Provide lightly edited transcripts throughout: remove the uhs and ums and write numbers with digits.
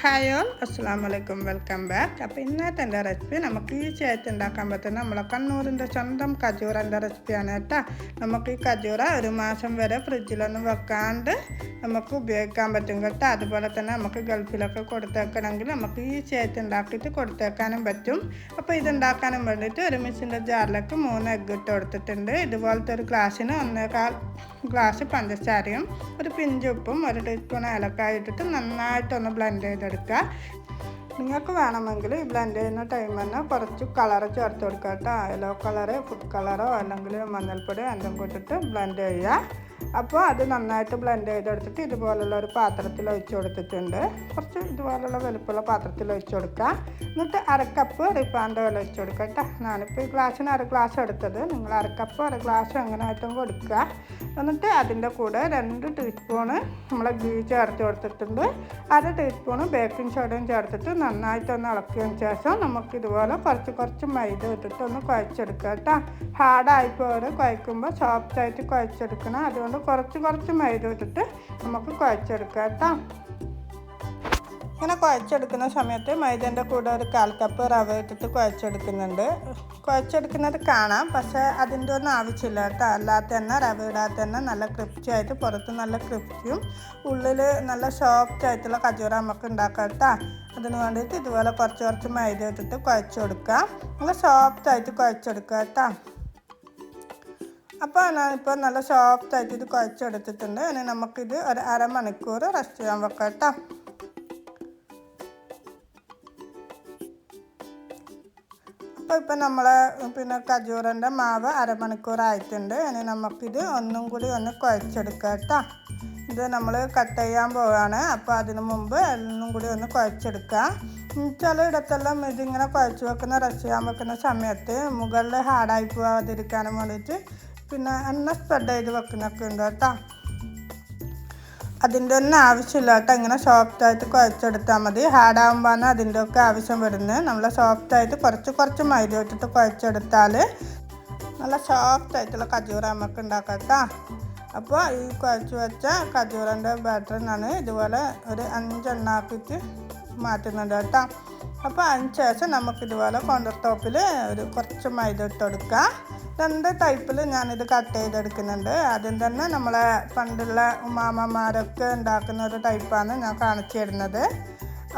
Hi all, അസ്സാം വലൈക്കും, welcome back. അപ്പോൾ ഇന്നത്തെ എൻ്റെ റെസിപ്പി നമുക്ക് ഈസിയായിട്ട് ഉണ്ടാക്കാൻ പറ്റുന്ന നമ്മളെ കണ്ണൂരിൻ്റെ സ്വന്തം കജൂറൻ്റെ റെസിപ്പിയാണ് കേട്ടോ. നമുക്ക് ഈ കജൂറ ഒരു മാസം വരെ ഫ്രിഡ്ജിലൊന്നും വെക്കാണ്ട് നമുക്ക് ഉപയോഗിക്കാൻ പറ്റും കേട്ടോ. അതുപോലെ തന്നെ നമുക്ക് ഗൾഫിലൊക്കെ കൊടുത്തേക്കണമെങ്കിൽ നമുക്ക് ഈസിയായിട്ട് ഉണ്ടാക്കിയിട്ട് കൊടുത്തേക്കാനും പറ്റും. അപ്പോൾ ഇതുണ്ടാക്കാനും വേണ്ടിയിട്ട് ഒരു മിക്സിൻ്റെ ജാറിലേക്ക് 3 എഗ്ഗ് ഇട്ട് കൊടുത്തിട്ടുണ്ട്. ഇതുപോലത്തെ ഒരു ഗ്ലാസ്സിന് 1/4 ഗ്ലാസ് പഞ്ചസാരയും ഒരു പിഞ്ച് ഉപ്പും 1 ടീസ്പൂൺ ഏലക്കായ ഇട്ടിട്ട് നന്നായിട്ടൊന്ന് ബ്ലെൻഡ് ചെയ്തെടുക്കുക. നിങ്ങൾക്ക് വേണമെങ്കിൽ ഈ ബ്ലെൻഡ് ചെയ്യുന്ന ടൈം തന്നെ കുറച്ച് കളർ ചേർത്ത് കൊടുക്കുക കേട്ടോ. യെല്ലോ കളറ്, ഫുഡ് കളറോ അല്ലെങ്കിൽ മഞ്ഞൾപ്പൊടി എന്തെങ്കിലും ഇട്ടിട്ട് ബ്ലെൻഡ് ചെയ്യുക. അപ്പോൾ അത് നന്നായിട്ട് ബ്ലെൻഡ് ചെയ്തെടുത്തിട്ട് ഇതുപോലുള്ള ഒരു പാത്രത്തിൽ ഒഴിച്ച് കൊടുത്തിട്ടുണ്ട്. കുറച്ച് ഇതുപോലുള്ള വലുപ്പമുള്ള പാത്രത്തിൽ ഒഴിച്ച് കൊടുക്കുക. എന്നിട്ട് 1/2 കപ്പ് റിഫൈൻഡ് ഓയിൽ ഒഴിച്ച് കൊടുക്കുക കേട്ടോ. ഞാനിപ്പോൾ ഈ ഗ്ലാസ്സിന് 1/2 ഗ്ലാസ് എടുത്തത്, നിങ്ങൾ 1/2 കപ്പ് 1/2 ഗ്ലാസ് എങ്ങനെയായിട്ടും കൊടുക്കുക. എന്നിട്ട് അതിൻ്റെ കൂടെ 2 ടീസ്പൂണ് നമ്മൾ ഗീ ചേർത്ത് കൊടുത്തിട്ടുണ്ട്. 1/2 ടീസ്പൂണ് ബേക്കിംഗ് സോഡയും ചേർത്തിട്ട് നന്നായിട്ടൊന്ന് ഇളക്കിയതിന് ശേഷം നമുക്കിതുപോലെ കുറച്ച് മൈദ ഇട്ടിട്ട് ഒന്ന് കുഴച്ചെടുക്കുക കേട്ടോ. ഹാർഡായിപ്പോയി കുഴക്കുമ്പോൾ സോഫ്റ്റായിട്ട് കുഴച്ചെടുക്കണം. അതുകൊണ്ട് കുറച്ച് മൈദ ഇട്ടിട്ട് നമുക്ക് കുഴച്ചെടുക്കാം കേട്ടോ. ഇങ്ങനെ കുഴച്ചെടുക്കുന്ന സമയത്ത് മൈദേൻ്റെ കൂടെ ഒരു 1/4 കപ്പ് റവ ഇട്ടിട്ട് കുഴച്ചെടുക്കുന്നുണ്ട്. കുഴച്ചെടുക്കുന്നത് കാണാം, പക്ഷേ അതിൻ്റെ ഒന്നും ആവശ്യമില്ല കേട്ടോ. അല്ലാതെ തന്നെ റവ ഇടാതെ തന്നെ നല്ല ക്രിസ്പിയായിട്ട്, പുറത്ത് നല്ല ക്രിസ്പിയും ഉള്ളിൽ നല്ല സോഫ്റ്റ് ആയിട്ടുള്ള കജൂറ നമുക്ക് ഉണ്ടാക്കാം കേട്ടോ. അതിന് വേണ്ടിയിട്ട് ഇതുപോലെ കുറച്ച് മൈദ ഇട്ടിട്ട് കുഴച്ച് കൊടുക്കാം. നല്ല സോഫ്റ്റായിട്ട് കുഴച്ചെടുക്കുക കേട്ടോ. അപ്പോൾ ഞാനിപ്പോൾ നല്ല സോഫ്റ്റായിട്ട് ഇത് കുഴച്ചെടുത്തിട്ടുണ്ട്. ഇനി നമുക്കിത് ഒരു 1/2 മണിക്കൂർ റെസ്റ്റ് ചെയ്യാൻ വെക്കാം കേട്ടോ. അപ്പോൾ ഇപ്പം നമ്മൾ കജൂറിൻ്റെ മാവ് 1/2 മണിക്കൂറായിട്ടുണ്ട്. ഇനി നമുക്കിത് ഒന്നും കൂടി ഒന്ന് കുഴച്ചെടുക്കാം കേട്ടോ. ഇത് നമ്മൾ കട്ട് ചെയ്യാൻ പോവുകയാണ്. അപ്പോൾ അതിന് മുമ്പ് ഒന്നും കൂടി ഒന്ന് കുഴച്ചെടുക്കുക. ചിലയിടത്തെല്ലാം ഇതിങ്ങനെ കുഴച്ച് റെസ്റ്റ് ചെയ്യാൻ വെക്കുന്ന സമയത്ത് മുകളിൽ ഹാർഡായി പോകാതിരിക്കാനും വേണ്ടിയിട്ട് എണ്ണ സ്പ്രെഡ് ചെയ്ത് വെക്കുന്നൊക്കെ ഉണ്ട് കേട്ടോ. അതിൻ്റെ ഒന്നും ആവശ്യമില്ല കേട്ടോ. ഇങ്ങനെ സോഫ്റ്റായിട്ട് കുഴച്ചെടുത്താൽ മതി. ഹാർഡാകുമ്പോഴാണ് അതിൻ്റെ ഒക്കെ ആവശ്യം വരുന്നത്. നമ്മൾ സോഫ്റ്റായിട്ട് കുറച്ച് മൈദ ഇട്ടിട്ട് കുഴച്ചെടുത്താൽ നല്ല സോഫ്റ്റായിട്ടുള്ള കജൂറ നമുക്ക് ഉണ്ടാക്കാം കേട്ടോ. അപ്പോൾ ഈ കുഴച്ച് വെച്ച കജൂറിൻ്റെ ബാറ്ററിനാണ് ഇതുപോലെ ഒരു 5 എണ്ണാക്കിയിട്ട് മാറ്റുന്നുണ്ട് കേട്ടോ. അപ്പോൾ അതിന് ശേഷം നമുക്കിതുപോലെ കൗണ്ടർ ടോപ്പിൽ കുറച്ച് മൈദ ഇട്ട് കൊടുക്കുക. 2 ടൈപ്പിൽ ഞാനിത് കട്ട് ചെയ്തെടുക്കുന്നുണ്ട്. ആദ്യം തന്നെ നമ്മളെ പണ്ടുള്ള ഉമ്മാമ്മമാരൊക്കെ ഉണ്ടാക്കുന്ന ഒരു ടൈപ്പാണ് ഞാൻ കാണിച്ചു തരുന്നത്.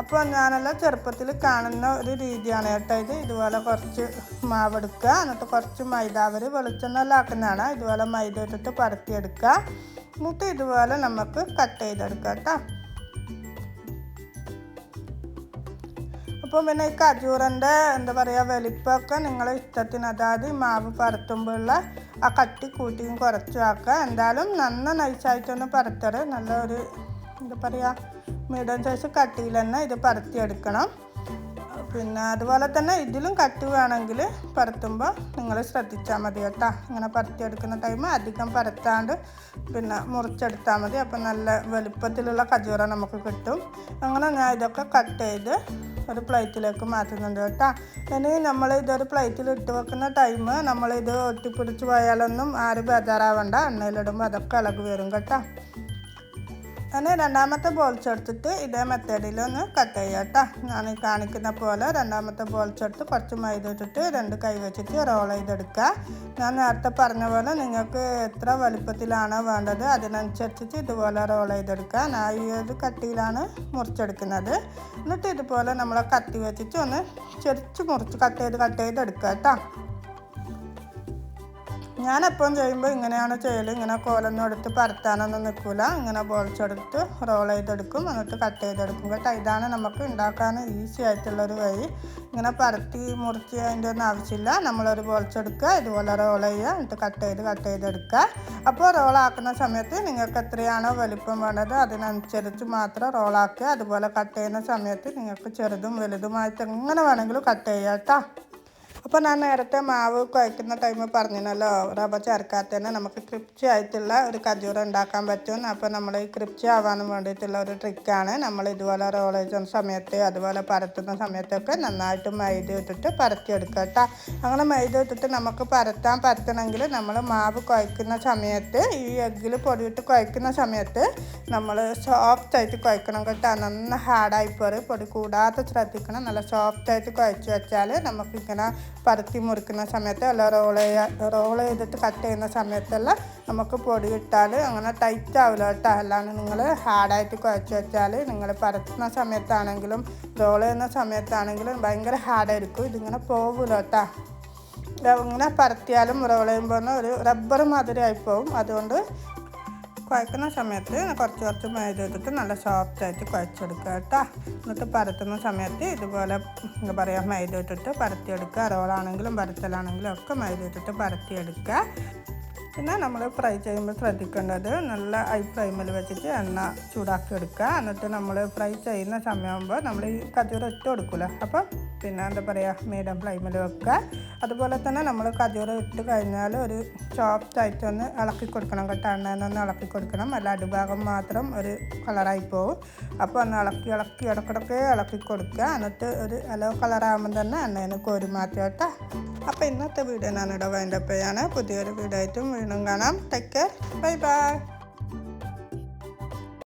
അപ്പോൾ ഞാനെല്ലാം ചെറുപ്പത്തിൽ കാണുന്ന ഒരു രീതിയാണ് കേട്ടോ ഇത്. ഇതുപോലെ കുറച്ച് മാവെടുക്കുക, എന്നിട്ട് കുറച്ച് മൈദ, അവർ വെളിച്ചെണ്ണ ആക്കുന്നതാണ്. ഇതുപോലെ മൈദ ഇട്ടിട്ട് പരത്തിയെടുക്കുക. എന്നിട്ട് ഇതുപോലെ നമുക്ക് കട്ട് ചെയ്തെടുക്കാം കേട്ടോ. അപ്പോൾ ഈ കജൂറിൻ്റെ വലിപ്പമൊക്കെ നിങ്ങളുടെ ഇഷ്ടത്തിന്, അതായത് മാവ് പരത്തുമ്പോഴുള്ള ആ കട്ടി കൂട്ടിയും കുറച്ചും ആക്കുക. എന്തായാലും നൈസായിട്ടൊന്ന് പരത്തറ്. നല്ലൊരു മീഡിയം സൈസ് കട്ടിയിൽ തന്നെ ഇത് പരത്തിയെടുക്കണം. അതുപോലെ തന്നെ ഇതിലും കട്ടി വേണമെങ്കിൽ പരത്തുമ്പോൾ നിങ്ങൾ ശ്രദ്ധിച്ചാൽ മതി കേട്ടോ. ഇങ്ങനെ പരത്തിയെടുക്കുന്ന ടൈം അധികം പരത്താണ്ട് മുറിച്ചെടുത്താൽ മതി. അപ്പം നല്ല വലുപ്പത്തിലുള്ള കജൂറ നമുക്ക് കിട്ടും. അങ്ങനെ ഞാൻ ഇതൊക്കെ കട്ട് ചെയ്ത് ഒരു പ്ലേറ്റിലേക്ക് മാറ്റുന്നുണ്ട് കേട്ടോ. ഇനി നമ്മൾ ഇതൊരു പ്ലേറ്റിൽ ഇട്ട് വെക്കുന്ന ടൈം നമ്മളിത് ഒട്ടിപ്പിടിച്ച് പോയാലൊന്നും ആരും ബേജാറാവണ്ട. എണ്ണയിലിടുമ്പോൾ അതൊക്കെ ഇളകി വരും കേട്ടോ. ഞാൻ രണ്ടാമത്തെ ബോൾസ് എടുത്തിട്ട് ഇതേ മെത്തേഡിലൊന്ന് കട്ട് ചെയ്യാം കേട്ടോ. ഞാൻ കാണിക്കുന്ന പോലെ രണ്ടാമത്തെ ബോൾസ് എടുത്ത് കുറച്ച് മൈദ ഇട്ടിട്ട് 2 കൈ വെച്ചിട്ട് റോൾ ചെയ്തെടുക്കുക. ഞാൻ നേരത്തെ പറഞ്ഞ പോലെ നിങ്ങൾക്ക് എത്ര വലുപ്പത്തിലാണോ വേണ്ടത് അതിനനുസരിച്ചിട്ട് ഇതുപോലെ റോൾ ചെയ്തെടുക്കുക. ഞാൻ ഈ ഒരു കട്ടിയിലാണ് മുറിച്ചെടുക്കുന്നത്. എന്നിട്ട് ഇതുപോലെ നമ്മൾ കത്തി വെച്ചിട്ട് ഒന്ന് ചെറിച്ച് മുറിച്ച് കട്ട് ചെയ്തെടുക്കുക കേട്ടോ. ഞാനെപ്പോഴും ചെയ്യുമ്പോൾ ഇങ്ങനെയാണ് ചെയ്യൽ. ഇങ്ങനെ കോലൊന്നും എടുത്ത് പരത്താനൊന്നും നിൽക്കില്ല. ഇങ്ങനെ ബോൾസ് എടുത്ത് റോൾ ചെയ്തെടുക്കും, എന്നിട്ട് കട്ട് ചെയ്തെടുക്കും കേട്ടോ. ഇതാണ് നമുക്ക് ഉണ്ടാക്കാൻ ഈസി ആയിട്ടുള്ളൊരു വഴി. ഇങ്ങനെ പരത്തി മുറിച്ച് അതിൻ്റെ ഒന്നും ആവശ്യമില്ല. നമ്മളൊരു ബോൾസ് എടുക്കുക, ഇതുപോലെ റോൾ ചെയ്യുക, എന്നിട്ട് കട്ട് ചെയ്തെടുക്കുക. അപ്പോൾ റോളാക്കുന്ന സമയത്ത് നിങ്ങൾക്ക് എത്രയാണോ വലിപ്പം വേണ്ടത് അതിനനുസരിച്ച് മാത്രം റോളാക്കുക. അതുപോലെ കട്ട് ചെയ്യുന്ന സമയത്ത് നിങ്ങൾക്ക് ചെറുതും വലുതുമായിട്ട് എങ്ങനെ വേണമെങ്കിലും കട്ട് ചെയ്യാം കേട്ടോ. അപ്പോൾ ഞാൻ നേരത്തെ മാവ് കുഴക്കുന്ന ടൈം പറഞ്ഞല്ലോ റവ ചേർക്കാത്തതിന് നമുക്ക് ക്രിപ്ചി ആയിട്ടുള്ള ഒരു കജൂറ ഉണ്ടാക്കാൻ പറ്റും. അപ്പോൾ നമ്മൾ ഈ ക്രിപ്ചി ആവാനും വേണ്ടിയിട്ടുള്ള ഒരു ട്രിക്കാണ്. നമ്മൾ ഇതുപോലെ റോൾ ചെയ്യുന്ന സമയത്ത് അതുപോലെ പരത്തുന്ന സമയത്തൊക്കെ നന്നായിട്ട് മൈദ ഇട്ടിട്ട് പരത്തിയെടുക്കുക കേട്ടോ. അങ്ങനെ മൈദ ഇട്ടിട്ട് നമുക്ക് പരത്തണമെങ്കിൽ നമ്മൾ മാവ് കുഴക്കുന്ന സമയത്ത് ഈ എഗ്ഗിൽ പൊടിയിട്ട് കുഴക്കുന്ന സമയത്ത് നമ്മൾ സോഫ്റ്റായിട്ട് കുഴക്കണം കേട്ടോ. നന്ന ഹാർഡായിപ്പോയി പൊടി കൂടാതെ ശ്രദ്ധിക്കണം. നല്ല സോഫ്റ്റായിട്ട് കുഴച്ച് വെച്ചാൽ നമുക്കിങ്ങനെ പരത്തി മുറിക്കുന്ന സമയത്ത് അല്ല റോൾ ചെയ്തിട്ട് കട്ട് ചെയ്യുന്ന സമയത്തെല്ലാം നമുക്ക് പൊടി ഇട്ടാൽ അങ്ങനെ ടൈറ്റ് ആവില്ല കേട്ടോ. അല്ലാണ്ട് നിങ്ങൾ ഹാർഡായിട്ട് കുഴച്ച് വെച്ചാൽ നിങ്ങൾ പരത്തുന്ന സമയത്താണെങ്കിലും റോൾ ചെയ്യുന്ന സമയത്താണെങ്കിലും ഭയങ്കര ഹാർഡായിരിക്കും. ഇതിങ്ങനെ പോകില്ല കേട്ടോ. ഇങ്ങനെ പരത്തിയാലും റോൾ ചെയ്യുമ്പോൾ ഒരു റബ്ബർ മാതിരി ആയിപ്പോവും. അതുകൊണ്ട് കുഴക്കുന്ന സമയത്ത് കുറച്ച് മൈദ ഇട്ടിട്ട് നല്ല സോഫ്റ്റായിട്ട് കുഴച്ചെടുക്കുക കേട്ടോ. എന്നിട്ട് പരത്തുന്ന സമയത്ത് ഇതുപോലെ എന്താ പറയുക മൈദ ഇട്ടിട്ട് പരത്തിയെടുക്കുക. റോളാണെങ്കിലും പരത്തലാണെങ്കിലും ഒക്കെ മൈദ ഇട്ടിട്ട് പരത്തിയെടുക്കുക. പിന്നെ നമ്മൾ ഫ്രൈ ചെയ്യുമ്പോൾ ശ്രദ്ധിക്കേണ്ടത് നല്ല ഹൈ ഫ്ലെയിമിൽ വെച്ചിട്ട് എണ്ണ ചൂടാക്കി എടുക്കുക. എന്നിട്ട് നമ്മൾ ഫ്രൈ ചെയ്യുന്ന സമയമാകുമ്പോൾ നമ്മൾ ഈ കജൂറ ഇട്ട് കൊടുക്കില്ല. അപ്പം പിന്നെ എന്താ പറയുക മീഡിയം ഫ്ലെയിമിൽ വെക്കുക. അതുപോലെ തന്നെ നമ്മൾ കജൂറ ഇട്ട് കഴിഞ്ഞാൽ ഒരു സോഫ്റ്റായിട്ട് ഒന്ന് ഇളക്കി കൊടുക്കണം കേട്ടോ. എണ്ണയൊന്ന് ഇളക്കി കൊടുക്കണം. അല്ല അടിഭാഗം മാത്രം ഒരു കളറായി പോകും. അപ്പോൾ ഒന്ന് ഇളക്കി ഇടക്കിടക്ക് ഇളക്കി കൊടുക്കുക. എന്നിട്ട് ഒരു യെല്ലോ കളറാകുമ്പോൾ തന്നെ എണ്ണയിൽ കോരി മാറ്റുക കേട്ടോ. അപ്പോൾ ഇന്നത്തെ വീഡിയോ ഞാനിവിടെ വൈൻഡപ്പ് ചെയ്യാണ്. പുതിയൊരു വീഡിയോ ആയിട്ടും വീണ്ടും കാണാം. Take care. Bye bye.